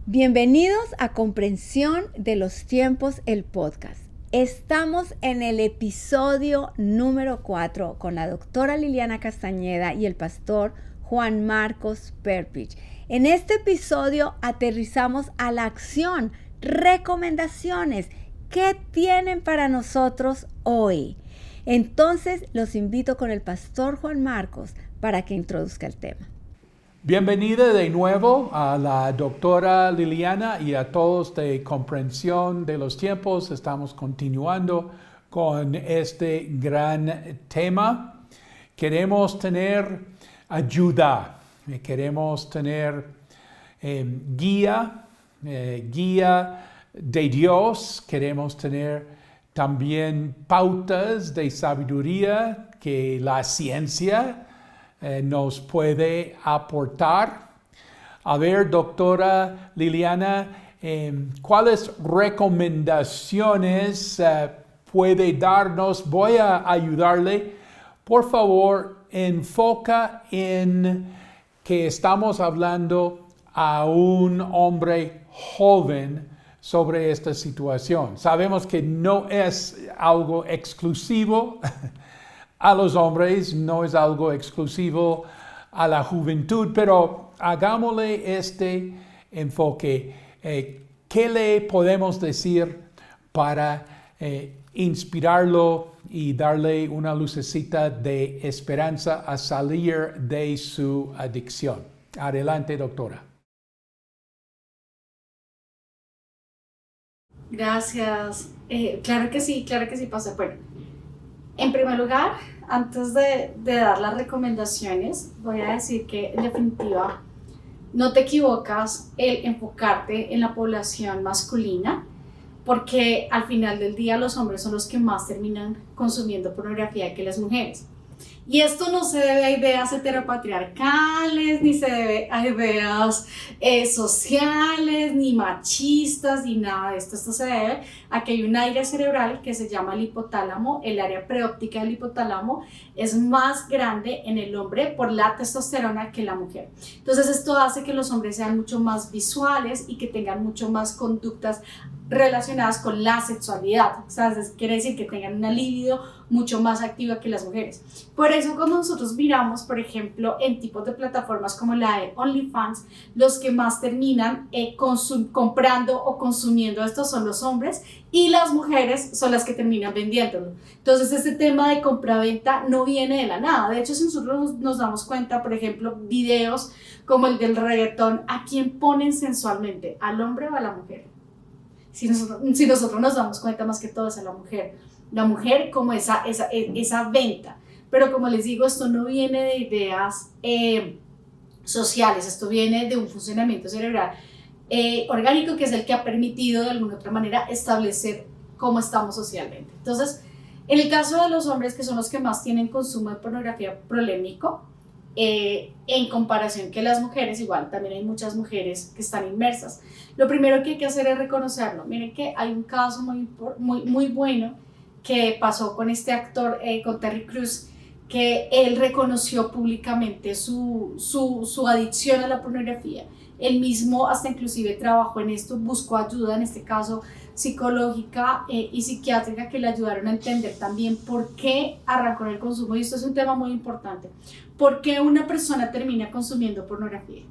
Bienvenidos a Comprensión de los Tiempos, el podcast. Estamos en el episodio número 4 con la doctora Liliana Castañeda y el pastor Juan Marcos Perpich. En este episodio aterrizamos a la acción, recomendaciones. ¿Qué tienen para nosotros hoy? Entonces los invito con el pastor Juan Marcos para que introduzca el tema. Bienvenida de nuevo a la doctora Liliana y a todos de Comprensión de los Tiempos. Estamos continuando con este gran tema. Queremos tener ayuda, queremos tener guía de Dios, queremos tener también pautas de sabiduría que la ciencia nos puede aportar. A ver, doctora Liliana, ¿cuáles recomendaciones puede darnos? Voy a ayudarle. Por favor, enfoca en que estamos hablando a un hombre joven sobre esta situación. Sabemos que no es algo exclusivo a los hombres, no es algo exclusivo a la juventud, pero hagámosle este enfoque. ¿Qué le podemos decir para inspirarlo y darle una lucecita de esperanza a salir de su adicción? Adelante, doctora. Gracias. Claro que sí, pastor. Bueno, en primer lugar, antes de dar las recomendaciones, voy a decir que en definitiva no te equivocas el enfocarte en la población masculina, porque al final del día los hombres son los que más terminan consumiendo pornografía que las mujeres. Y esto no se debe a ideas heteropatriarcales, ni se debe a ideas sociales, ni machistas, ni nada de esto. Esto se debe a que hay un área cerebral que se llama el hipotálamo. El área preóptica del hipotálamo es más grande en el hombre por la testosterona que la mujer. Entonces esto hace que los hombres sean mucho más visuales y que tengan mucho más conductas relacionadas con la sexualidad. O sea, quiere decir que tengan una libido mucho más activa que las mujeres. Por eso cuando nosotros miramos, por ejemplo, en tipos de plataformas como la de OnlyFans, los que más terminan comprando o consumiendo esto son los hombres y las mujeres son las que terminan vendiéndolo. Entonces este tema de compra-venta no viene de la nada. De hecho, si nosotros nos damos cuenta, por ejemplo, videos como el del reggaetón, ¿a quién ponen sensualmente? ¿Al hombre o a la mujer? Si nosotros nos damos cuenta, más que todo es a la mujer como esa venta. Pero como les digo, esto no viene de ideas sociales, esto viene de un funcionamiento cerebral orgánico, que es el que ha permitido de alguna otra manera establecer cómo estamos socialmente. Entonces, en el caso de los hombres, que son los que más tienen consumo de pornografía prolémico, en comparación que las mujeres, igual también hay muchas mujeres que están inmersas. Lo primero que hay que hacer es reconocerlo. Miren que hay un caso muy bueno que pasó con este actor, con Terry Crews, que él reconoció públicamente su adicción a la pornografía. Él mismo hasta inclusive trabajó en esto, buscó ayuda, en este caso psicológica y psiquiátrica, que le ayudaron a entender también por qué arrancó en el consumo. Y esto es un tema muy importante. ¿Por qué una persona termina consumiendo pornografía?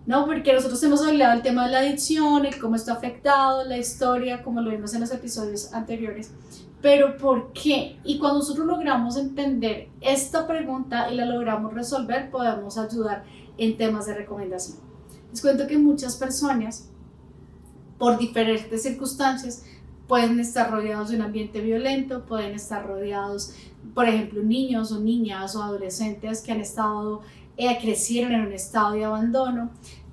¿No? Porque nosotros hemos hablado del tema de la adicción, el cómo está afectado, la historia, como lo vimos en los episodios anteriores. Pero ¿por qué? Y cuando nosotros logramos entender esta pregunta y la logramos resolver, podemos ayudar en temas de recomendación. Les cuento que muchas personas, por diferentes circunstancias, pueden estar rodeados de un ambiente violento, pueden estar rodeados, por ejemplo, niños o niñas o adolescentes que han estado, crecieron en un estado de abandono.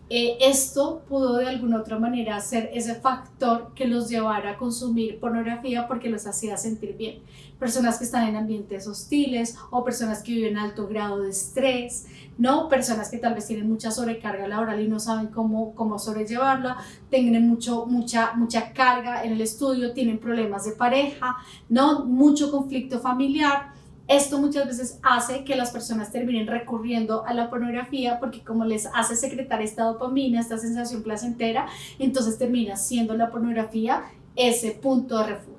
Esto pudo de alguna otra manera ser ese factor que los llevara a consumir pornografía porque los hacía sentir bien. Personas que están en ambientes hostiles o personas que viven alto grado de estrés, ¿no? Personas que tal vez tienen mucha sobrecarga laboral y no saben cómo sobrellevarla, tienen mucha carga en el estudio, tienen problemas de pareja, ¿no? Mucho conflicto familiar. Esto muchas veces hace que las personas terminen recurriendo a la pornografía porque como les hace secretar esta dopamina, esta sensación placentera, entonces termina siendo la pornografía ese punto de refugio.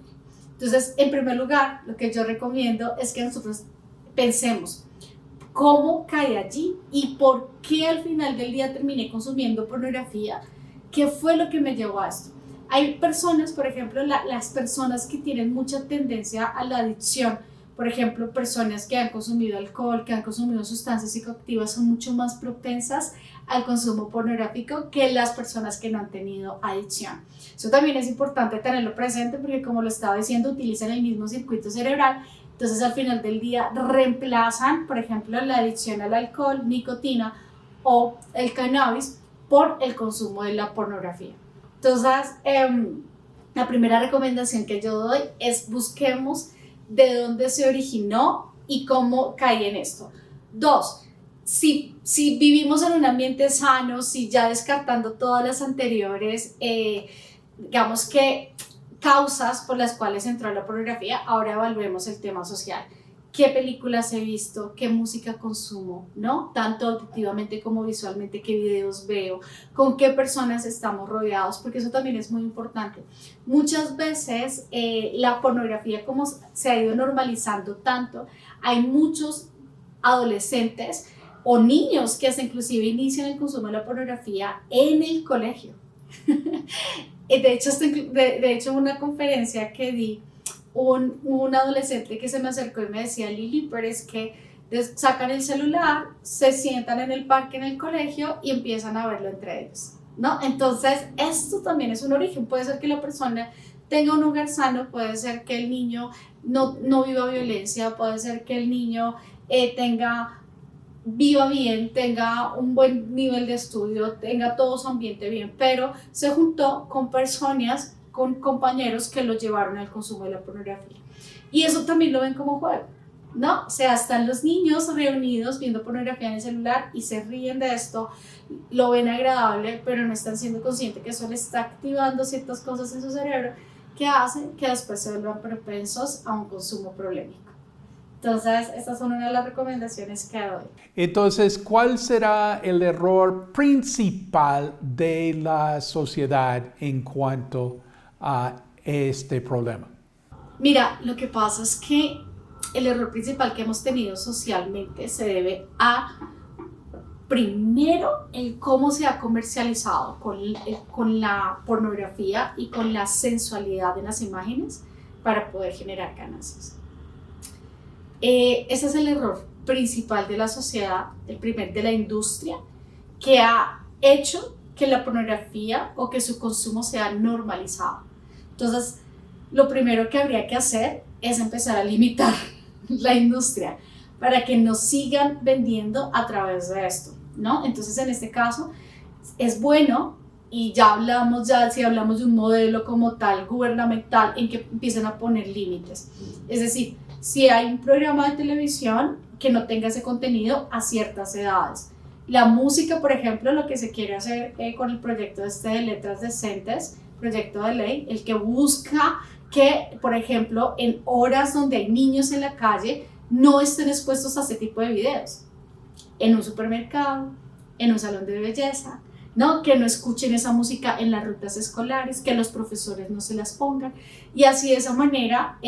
Entonces, en primer lugar, lo que yo recomiendo es que nosotros pensemos cómo cae allí y por qué al final del día terminé consumiendo pornografía, qué fue lo que me llevó a esto. Hay personas, por ejemplo, las personas que tienen mucha tendencia a la adicción, por ejemplo, personas que han consumido alcohol, que han consumido sustancias psicoactivas, son mucho más propensas al consumo pornográfico que las personas que no han tenido adicción. Eso también es importante tenerlo presente porque, como lo estaba diciendo, utilizan el mismo circuito cerebral. Entonces, al final del día, reemplazan, por ejemplo, la adicción al alcohol, nicotina o el cannabis por el consumo de la pornografía. Entonces, la primera recomendación que yo doy es busquemos de dónde se originó y cómo cae en esto. 2, si vivimos en un ambiente sano, si ya descartando todas las anteriores, digamos que causas por las cuales entró la pornografía, ahora evaluemos el tema social. ¿Qué películas he visto? ¿Qué música consumo? ¿No? Tanto auditivamente como visualmente, ¿qué videos veo? ¿Con qué personas estamos rodeados? Porque eso también es muy importante. Muchas veces la pornografía, como se ha ido normalizando tanto, hay muchos adolescentes o niños que hasta inclusive inician el consumo de la pornografía en el colegio. De hecho, una conferencia que di, un adolescente que se me acercó y me decía: Lili, pero es que sacan el celular, se sientan en el parque en el colegio y empiezan a verlo entre ellos, ¿no? Entonces, esto también es un origen. Puede ser que la persona tenga un hogar sano, puede ser que el niño no viva violencia, puede ser que el niño viva bien, tenga un buen nivel de estudio, tenga todo su ambiente bien, pero se juntó con personas, con compañeros que lo llevaron al consumo de la pornografía. Y eso también lo ven como juego, ¿no? O sea, están los niños reunidos viendo pornografía en el celular y se ríen de esto, lo ven agradable, pero no están siendo conscientes que eso le está activando ciertas cosas en su cerebro que hacen que después se vuelvan propensos a un consumo problemático. Entonces, estas son una de las recomendaciones que doy. Entonces, ¿cuál será el error principal de la sociedad en cuanto a este problema? Mira, lo que pasa es que el error principal que hemos tenido socialmente se debe a, primero, el cómo se ha comercializado con la pornografía y con la sensualidad de las imágenes para poder generar ganancias. Ese es el error principal de la sociedad, el primer de la industria, que ha hecho que la pornografía o que su consumo sea normalizado. Entonces, lo primero que habría que hacer es empezar a limitar la industria para que no sigan vendiendo a través de esto, ¿no? Entonces, en este caso, es bueno, y si hablamos de un modelo como tal gubernamental en que empiezan a poner límites. Es decir, si hay un programa de televisión que no tenga ese contenido a ciertas edades. La música, por ejemplo, lo que se quiere hacer con el proyecto de letras decentes, proyecto de ley, el que busca que, por ejemplo, en horas donde hay niños en la calle, no estén expuestos a este tipo de videos. En un supermercado, en un salón de belleza, ¿no? Que no escuchen esa música en las rutas escolares, que los profesores no se las pongan, y así de esa manera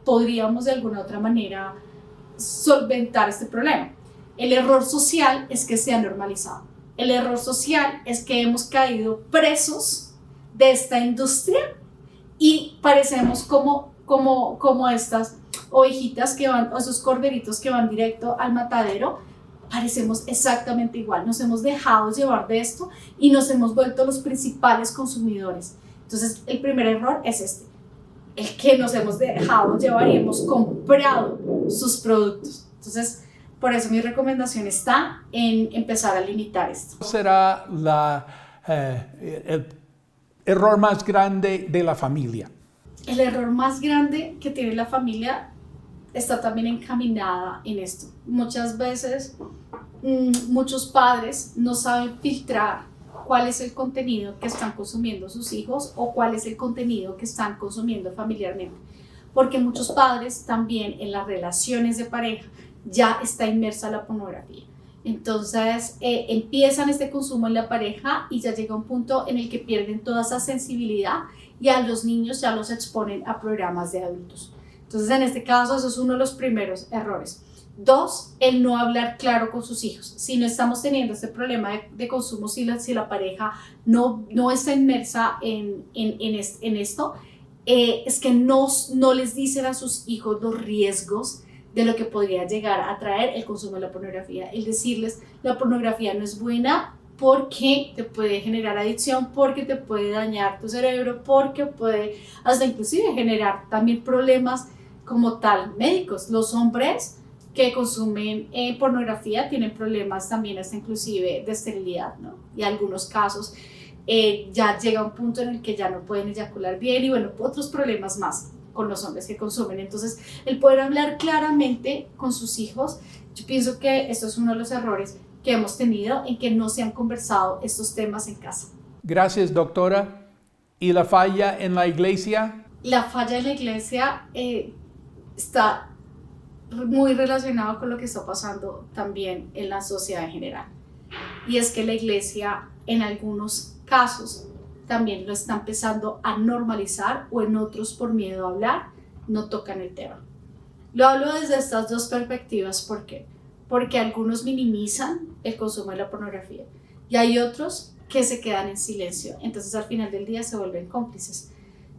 podríamos de alguna otra manera solventar este problema. El error social es que se ha normalizado. El error social es que hemos caído presos de esta industria y parecemos como estas ovejitas que van, o esos corderitos que van directo al matadero. Parecemos exactamente igual, nos hemos dejado llevar de esto y nos hemos vuelto los principales consumidores. Entonces, el primer error es este, el que nos hemos dejado llevar y hemos comprado sus productos. Entonces, por eso mi recomendación está en empezar a limitar esto. ¿Cuál será el error más grande de la familia? El error más grande que tiene la familia está también encaminada en esto. Muchas veces muchos padres no saben filtrar cuál es el contenido que están consumiendo sus hijos o cuál es el contenido que están consumiendo familiarmente. porque muchos padres también en las relaciones de pareja ya está inmersa la pornografía. Entonces empiezan este consumo en la pareja y ya llega un punto en el que pierden toda esa sensibilidad y a los niños ya los exponen a programas de adultos. Entonces en este caso eso es uno de los primeros errores. 2, el no hablar claro con sus hijos. Si no estamos teniendo este problema de consumo, si la pareja no está inmersa en esto, es que no les dicen a sus hijos los riesgos de lo que podría llegar a traer el consumo de la pornografía. El decirles, la pornografía no es buena porque te puede generar adicción, porque te puede dañar tu cerebro, porque puede hasta inclusive generar también problemas como tal médicos. Los hombres que consumen pornografía tienen problemas también hasta inclusive de esterilidad, ¿no? Y en algunos casos ya llega un punto en el que ya no pueden eyacular bien y bueno, otros problemas más con los hombres que consumen. Entonces, el poder hablar claramente con sus hijos, yo pienso que esto es uno de los errores que hemos tenido en que no se han conversado estos temas en casa. Gracias, doctora. ¿Y la falla en la iglesia? La falla en la iglesia está muy relacionado con lo que está pasando también en la sociedad en general. Y es que la iglesia en algunos casos también lo está empezando a normalizar o en otros por miedo a hablar no tocan el tema. Lo hablo desde estas dos perspectivas. ¿Por qué? Porque algunos minimizan el consumo de la pornografía y hay otros que se quedan en silencio. Entonces al final del día se vuelven cómplices.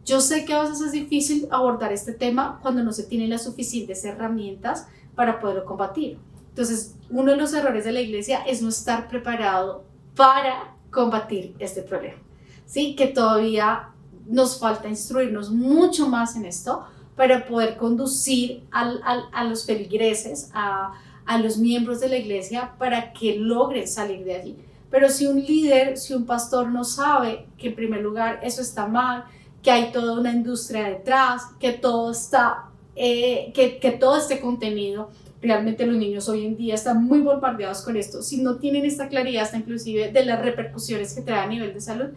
Yo sé que a veces es difícil abordar este tema cuando no se tienen las suficientes herramientas para poderlo combatir. Entonces, uno de los errores de la iglesia es no estar preparado para combatir este problema. ¿Sí? Que todavía nos falta instruirnos mucho más en esto para poder conducir a los feligreses, a los miembros de la iglesia para que logren salir de allí. Pero si un líder, si un pastor no sabe que en primer lugar eso está mal, que hay toda una industria detrás, que todo está, que todo este contenido, realmente los niños hoy en día están muy bombardeados con esto. Si no tienen esta claridad, hasta inclusive de las repercusiones que trae a nivel de salud,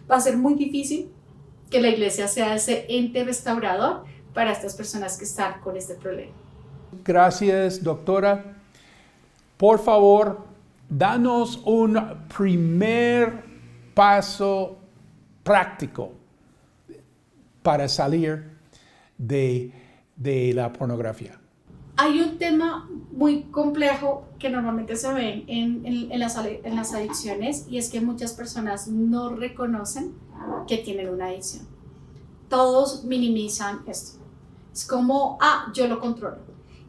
va a ser muy difícil que la iglesia sea ese ente restaurador para estas personas que están con este problema. Gracias, doctora. Por favor, danos un primer paso práctico para salir de la pornografía. Hay un tema muy complejo que normalmente se ve en las adicciones y es que muchas personas no reconocen que tienen una adicción. Todos minimizan esto. Es como, yo lo controlo.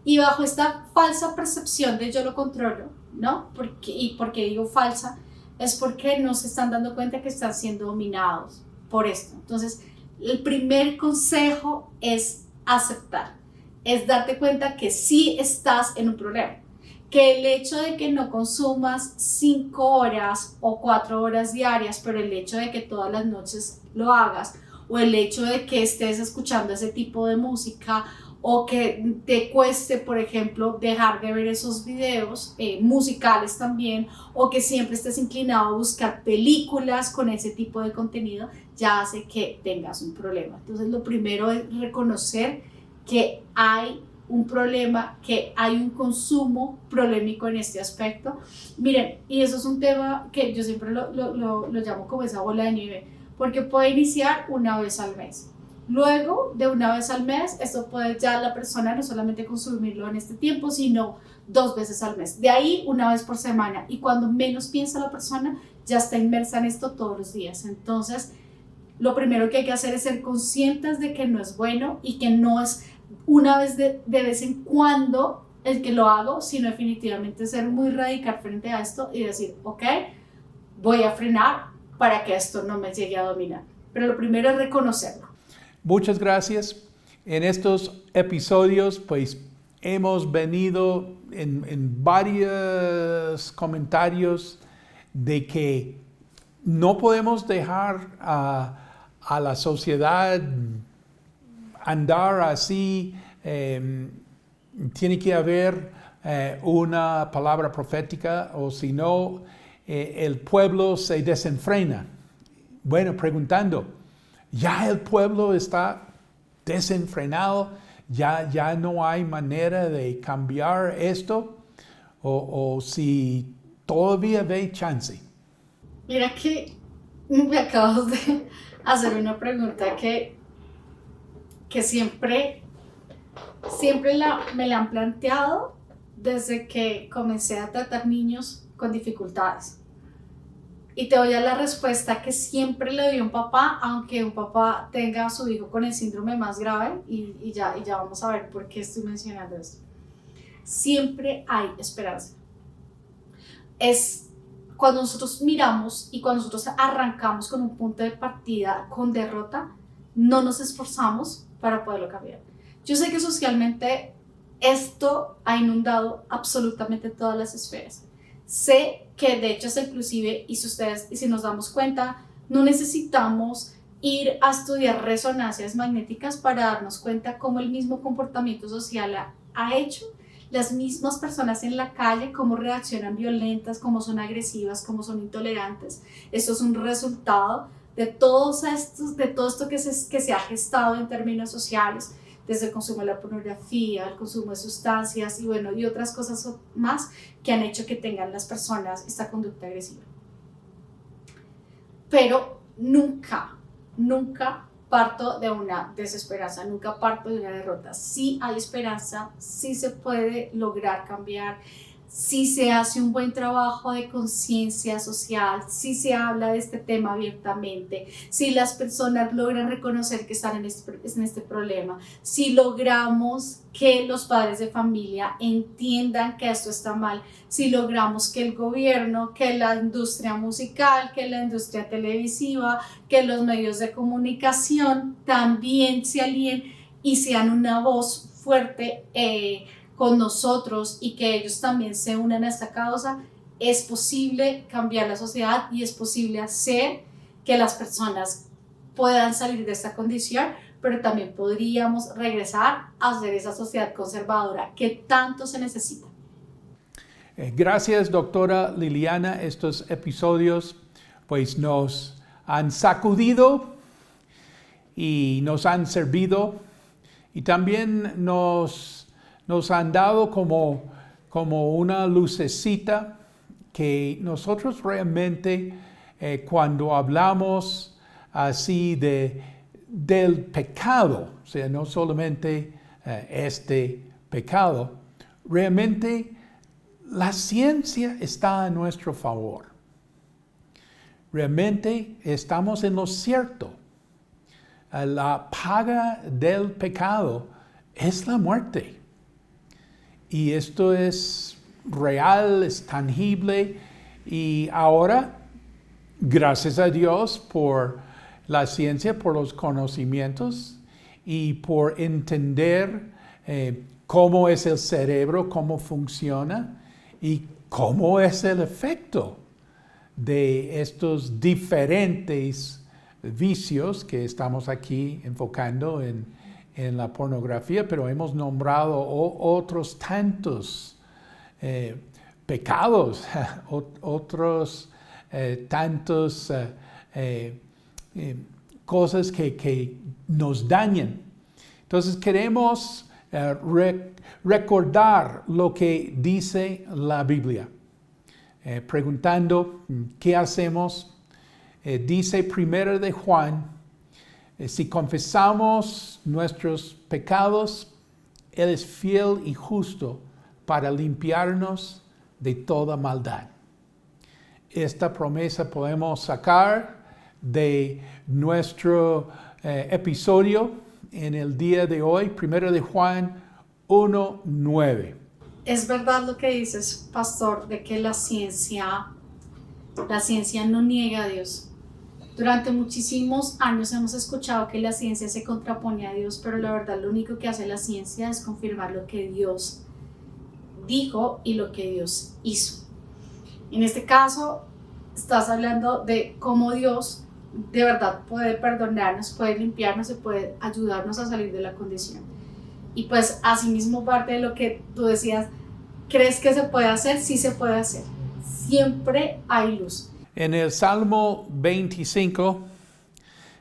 Y bajo esta falsa percepción de yo lo controlo, ¿no? Porque digo falsa, es porque no se están dando cuenta que están siendo dominados por esto. Entonces, el primer consejo es aceptar, es darte cuenta que sí estás en un problema, que el hecho de que no consumas 5 horas o 4 horas diarias, pero el hecho de que todas las noches lo hagas, o el hecho de que estés escuchando ese tipo de música, o que te cueste, por ejemplo, dejar de ver esos videos musicales también, o que siempre estés inclinado a buscar películas con ese tipo de contenido, ya hace que tengas un problema. Entonces, lo primero es reconocer que hay un problema, que hay un consumo problemático en este aspecto. Miren, y eso es un tema que yo siempre lo llamo como esa bola de nieve, porque puede iniciar una vez al mes. Luego de una vez al mes, esto puede ya la persona no solamente consumirlo en este tiempo, sino 2 veces al mes. De ahí una vez por semana. Y cuando menos piensa la persona, ya está inmersa en esto todos los días. Entonces, lo primero que hay que hacer es ser conscientes de que no es bueno y que no es una vez de vez en cuando el que lo hago, sino definitivamente ser muy radical frente a esto y decir, ok, voy a frenar para que esto no me llegue a dominar. Pero lo primero es reconocerlo. Muchas gracias. En estos episodios, pues, hemos venido en varios comentarios de que no podemos dejar a la sociedad andar así. Tiene que haber una palabra profética, o si no, el pueblo se desenfrena. Bueno, preguntando, ¿ya el pueblo está desenfrenado? ya no hay manera de cambiar esto, o si todavía ve chance. Mira que me acabas de hacer una pregunta que siempre me la han planteado desde que comencé a tratar niños con dificultades. Y te voy a la respuesta que siempre le doy a un papá, aunque un papá tenga a su hijo con el síndrome más grave, y ya vamos a ver por qué estoy mencionando esto. Siempre hay esperanza. Es cuando nosotros miramos y cuando nosotros arrancamos con un punto de partida con derrota, no nos esforzamos para poderlo cambiar. Yo sé que socialmente esto ha inundado absolutamente todas las esferas. Sé que de hecho es inclusive, y si nos damos cuenta, no necesitamos ir a estudiar resonancias magnéticas para darnos cuenta cómo el mismo comportamiento social ha hecho las mismas personas en la calle, cómo reaccionan violentas, cómo son agresivas, cómo son intolerantes. Esto es un resultado de todo esto que se ha gestado en términos sociales, desde el consumo de la pornografía, el consumo de sustancias y otras cosas más que han hecho que tengan las personas esta conducta agresiva. Pero nunca parto de una desesperanza, nunca parto de una derrota. Sí hay esperanza, sí se puede lograr cambiar, sí se hace un buen trabajo de conciencia social, sí se habla de este tema abiertamente, si las personas logran reconocer que están en este problema, si logramos que los padres de familia entiendan que esto está mal, si logramos que el gobierno, que la industria musical, que la industria televisiva, que los medios de comunicación también se alíen y sean una voz fuerte con nosotros y que ellos también se unan a esta causa, es posible cambiar la sociedad y es posible hacer que las personas puedan salir de esta condición, pero también podríamos regresar a ser esa sociedad conservadora que tanto se necesita. Gracias, doctora Liliana. Estos episodios pues nos han sacudido y nos han servido y también nos han dado como una lucecita que nosotros realmente cuando hablamos así del pecado, o sea, no solamente este pecado, realmente la ciencia está a nuestro favor. Realmente estamos en lo cierto. La paga del pecado es la muerte. Y esto es real, es tangible. Y ahora, gracias a Dios por la ciencia, por los conocimientos y por entender cómo es el cerebro, cómo funciona y cómo es el efecto de estos diferentes vicios que estamos aquí enfocando en la pornografía, pero hemos nombrado otros tantos pecados, otros tantos cosas que nos dañan. Entonces queremos recordar lo que dice la Biblia, preguntando qué hacemos. Dice 1 de Juan, si confesamos nuestros pecados, Él es fiel y justo para limpiarnos de toda maldad. Esta promesa podemos sacar de nuestro episodio en el día de hoy, 1 de Juan 1:9. Es verdad lo que dices, pastor, de que la ciencia no niega a Dios. Durante muchísimos años hemos escuchado que la ciencia se contrapone a Dios, pero la verdad lo único que hace la ciencia es confirmar lo que Dios dijo y lo que Dios hizo. En este caso, estás hablando de cómo Dios de verdad puede perdonarnos, puede limpiarnos y puede ayudarnos a salir de la condición. Y pues asimismo parte de lo que tú decías, ¿crees que se puede hacer? Sí se puede hacer. Siempre hay luz. En el Salmo 25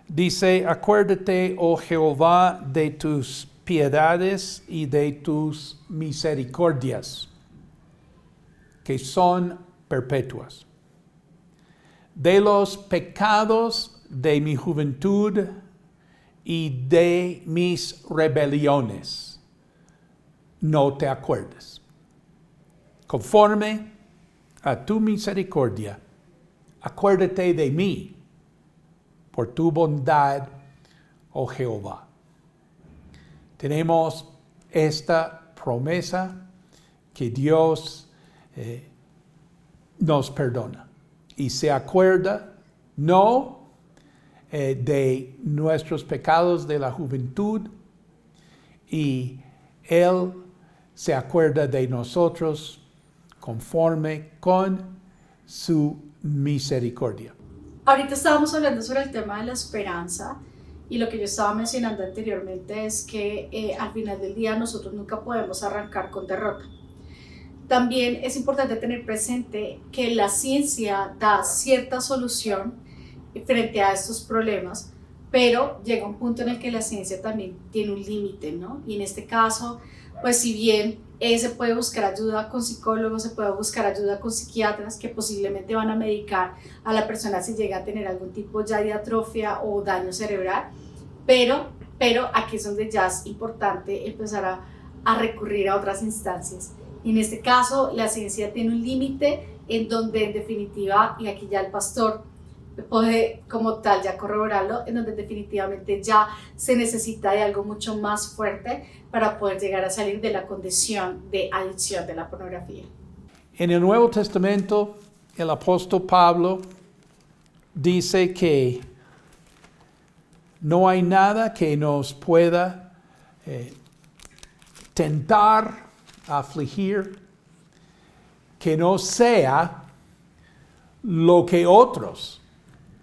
dice, acuérdate, oh Jehová, de tus piedades y de tus misericordias, que son perpetuas. De los pecados de mi juventud y de mis rebeliones, no te acuerdes. Conforme a tu misericordia, acuérdate de mí por tu bondad, oh Jehová. Tenemos esta promesa que Dios nos perdona y se acuerda no de nuestros pecados de la juventud, y Él se acuerda de nosotros conforme con su misericordia. Ahorita estábamos hablando sobre el tema de la esperanza, y lo que yo estaba mencionando anteriormente es que al final del día nosotros nunca podemos arrancar con derrota. También es importante tener presente que la ciencia da cierta solución frente a estos problemas, pero llega un punto en el que la ciencia también tiene un límite, ¿no? Y en este caso, pues si bien se puede buscar ayuda con psicólogos, se puede buscar ayuda con psiquiatras que posiblemente van a medicar a la persona si llega a tener algún tipo ya de atrofia o daño cerebral, pero aquí es donde ya es importante empezar a recurrir a otras instancias. Y en este caso, la ciencia tiene un límite en donde en definitiva, y aquí ya el pastor puede como tal ya corroborarlo, en donde definitivamente ya se necesita de algo mucho más fuerte para poder llegar a salir de la condición de adicción de la pornografía. En el Nuevo Testamento, el apóstol Pablo dice que no hay nada que nos pueda tentar, afligir, que no sea lo que otros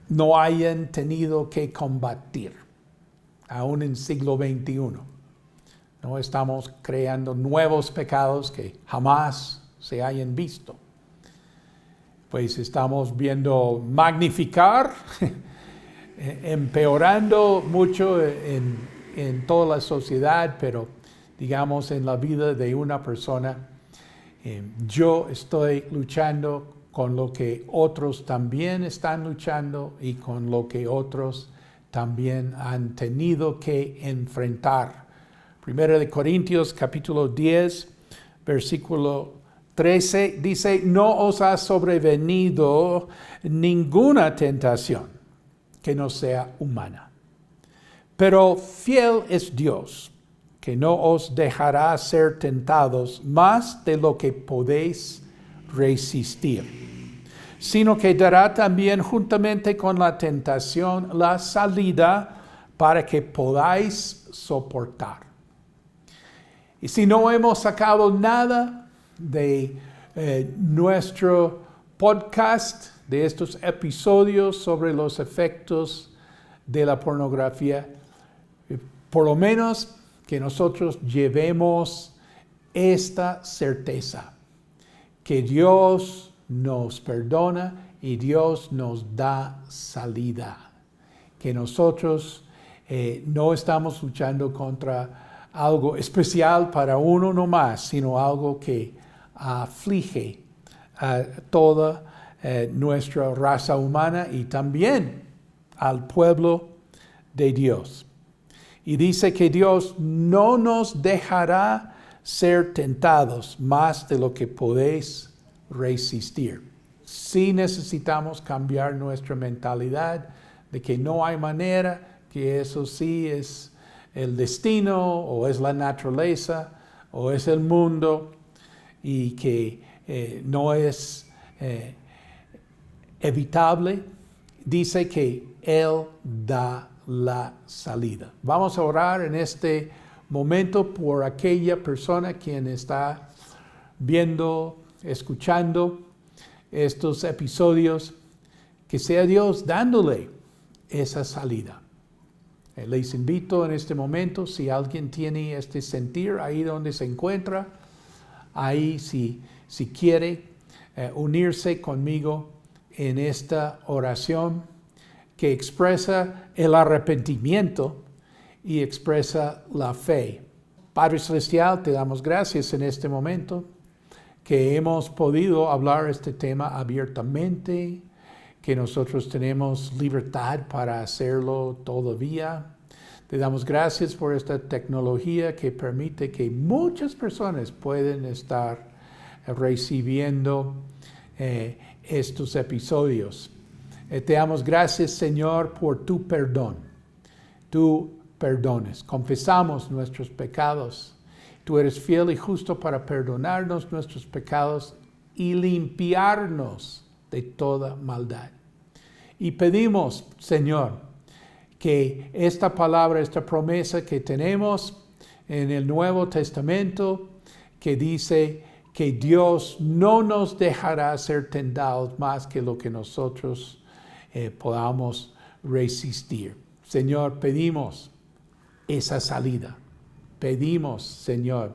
no hayan tenido que combatir, aún en siglo XXI. No estamos creando nuevos pecados que jamás se hayan visto. Pues estamos viendo magnificar, empeorando mucho en toda la sociedad, pero digamos en la vida de una persona, yo estoy luchando con lo que otros también están luchando y con lo que otros también han tenido que enfrentar. Primera de Corintios capítulo 10, versículo 13 dice: no os ha sobrevenido ninguna tentación que no sea humana, pero fiel es Dios, que no os dejará ser tentados más de lo que podéis resistir, sino que dará también juntamente con la tentación la salida para que podáis soportar. Y si no hemos sacado nada de nuestro podcast, de estos episodios sobre los efectos de la pornografía, por lo menos que nosotros llevemos esta certeza, que Dios nos perdona y Dios nos da salida, que nosotros no estamos luchando contra algo especial para uno nomás, sino algo que aflige a toda nuestra raza humana y también al pueblo de Dios. Y dice que Dios no nos dejará ser tentados más de lo que podéis resistir. Sí necesitamos cambiar nuestra mentalidad de que no hay manera, que eso sí es el destino o es la naturaleza o es el mundo y que no es evitable. Dice que Él da la salida. Vamos a orar en este momento por aquella persona quien está viendo, escuchando estos episodios, que sea Dios dándole esa salida. Les invito en este momento, si alguien tiene este sentir ahí donde se encuentra, ahí si quiere unirse conmigo en esta oración que expresa el arrepentimiento y expresa la fe Padre Celestial, te damos gracias en este momento que hemos podido hablar este tema abiertamente, que nosotros tenemos libertad para hacerlo todavía. Te damos gracias por esta tecnología que permite que muchas personas pueden estar recibiendo estos episodios. Te damos gracias, Señor, por tu perdón. Tú perdones. Confesamos nuestros pecados. Tú eres fiel y justo para perdonarnos nuestros pecados y limpiarnos de toda maldad. Y pedimos, Señor, que esta palabra, esta promesa que tenemos en el Nuevo Testamento, que dice que Dios no nos dejará ser tentados más que lo que nosotros podamos resistir. Señor, pedimos esa salida. Pedimos, Señor,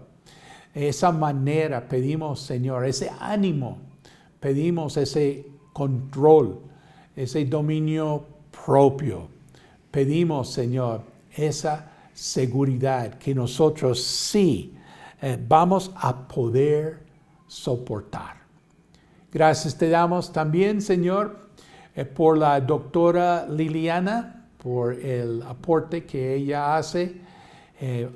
esa manera. Pedimos, Señor, ese ánimo. Pedimos ese control, ese dominio propio. Pedimos, Señor, esa seguridad que nosotros sí vamos a poder soportar. Gracias te damos también, Señor, por la doctora Liliana, por el aporte que ella hace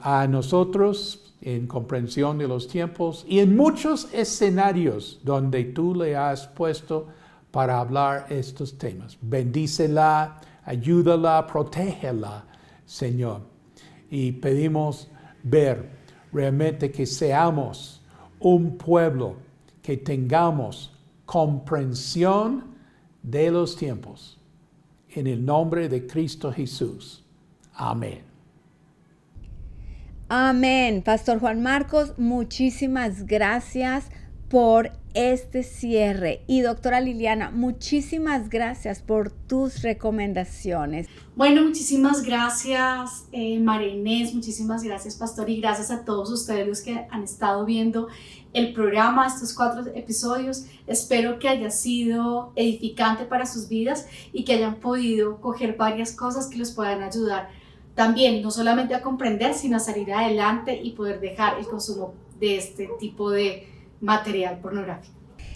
a nosotros en comprensión de los tiempos y en muchos escenarios donde tú le has puesto para hablar estos temas. Bendícela, ayúdala, protégela, Señor. Y pedimos ver realmente que seamos un pueblo que tengamos comprensión de los tiempos. En el nombre de Cristo Jesús. Amén. Amén. Pastor Juan Marcos, muchísimas gracias por este cierre. Y doctora Liliana, muchísimas gracias por tus recomendaciones. Bueno, muchísimas gracias María Inés, muchísimas gracias Pastor y gracias a todos ustedes los que han estado viendo el programa, estos 4 episodios. Espero que haya sido edificante para sus vidas y que hayan podido coger varias cosas que los puedan ayudar también, no solamente a comprender, sino a salir adelante y poder dejar el consumo de este tipo de material pornográfico.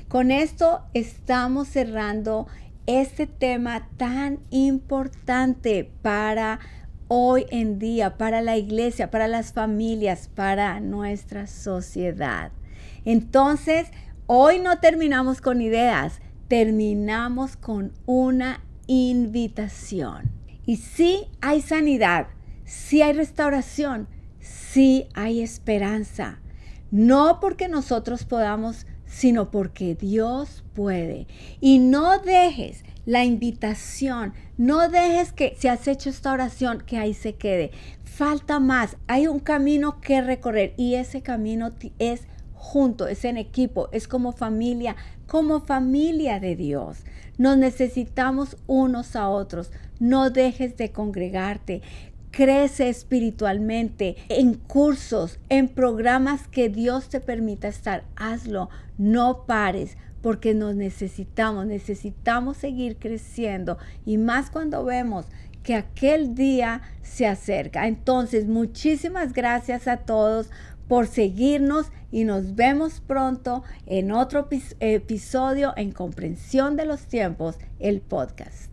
Con esto estamos cerrando este tema tan importante para hoy en día, para la iglesia, para las familias, para nuestra sociedad. Entonces, hoy no terminamos con ideas, terminamos con una invitación. Y sí hay sanidad, sí hay restauración, sí hay esperanza. No porque nosotros podamos, sino porque Dios puede. Y no dejes la invitación, no dejes que si has hecho esta oración, que ahí se quede. Falta más, hay un camino que recorrer y ese camino es junto, es en equipo, es como familia de Dios. Nos necesitamos unos a otros. No dejes de congregarte. Crece espiritualmente en cursos, en programas que Dios te permita estar. Hazlo, no pares, porque nos necesitamos seguir creciendo y más cuando vemos que aquel día se acerca. Entonces, muchísimas gracias a todos por seguirnos y nos vemos pronto en otro episodio en Comprensión de los Tiempos, el podcast.